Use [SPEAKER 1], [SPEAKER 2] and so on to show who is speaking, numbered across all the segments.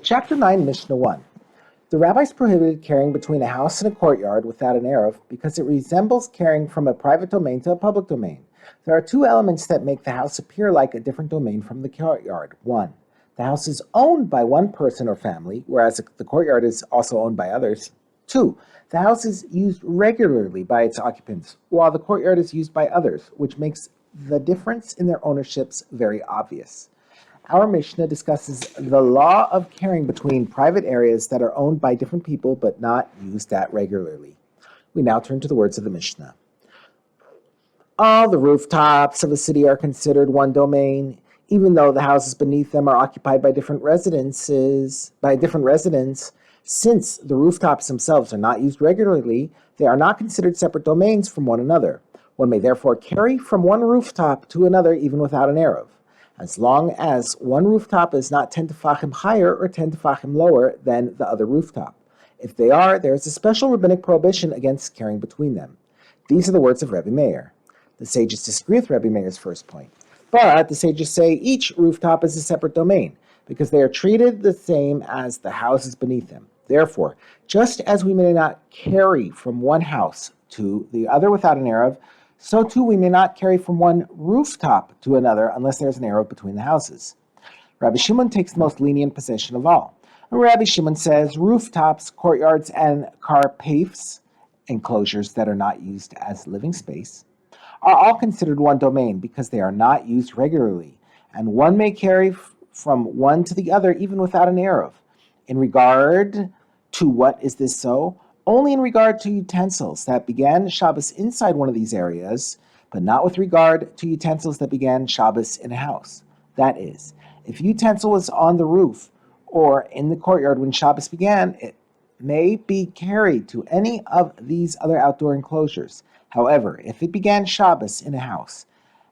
[SPEAKER 1] Chapter 9, Mishnah 1. The rabbis prohibited carrying between a house and a courtyard without an Erev because it resembles carrying from a private domain to a public domain. There are two elements that make the house appear like a different domain from the courtyard. 1. The house is owned by one person or family, whereas the courtyard is also owned by others. 2. The house is used regularly by its occupants, while the courtyard is used by others, which makes the difference in their ownerships very obvious. Our Mishnah discusses the law of carrying between private areas that are owned by different people but not used that regularly. We now turn to the words of the Mishnah. All the rooftops of a city are considered one domain, even though the houses beneath them are occupied by different residents. Since the rooftops themselves are not used regularly, they are not considered separate domains from one another. One may therefore carry from one rooftop to another even without an Erev, as long as one rooftop is not 10 tefachim higher or 10 tefachim lower than the other rooftop. If they are, there is a special rabbinic prohibition against carrying between them. These are the words of Rebbe Meir. The sages disagree with Rebbe Meir's first point, but the sages say each rooftop is a separate domain because they are treated the same as the houses beneath them. Therefore, just as we may not carry from one house to the other without an Erev, so too we may not carry from one rooftop to another unless there is an Erev between the houses. Rabbi Shimon takes the most lenient position of all. Rabbi Shimon says rooftops, courtyards, and karpafes, enclosures that are not used as living space, are all considered one domain because they are not used regularly, and one may carry from one to the other even without an Erev. In regard to what is this so? Only in regard to utensils that began Shabbos inside one of these areas, but not with regard to utensils that began Shabbos in a house. That is, if a utensil was on the roof or in the courtyard when Shabbos began, it may be carried to any of these other outdoor enclosures. However, if it began Shabbos in a house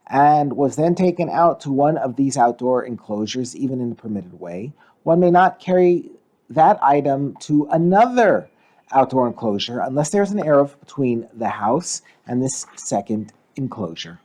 [SPEAKER 1] and was then taken out to one of these outdoor enclosures, even in a permitted way, one may not carry that item to another outdoor enclosure unless there's an Erev between the house and this second enclosure.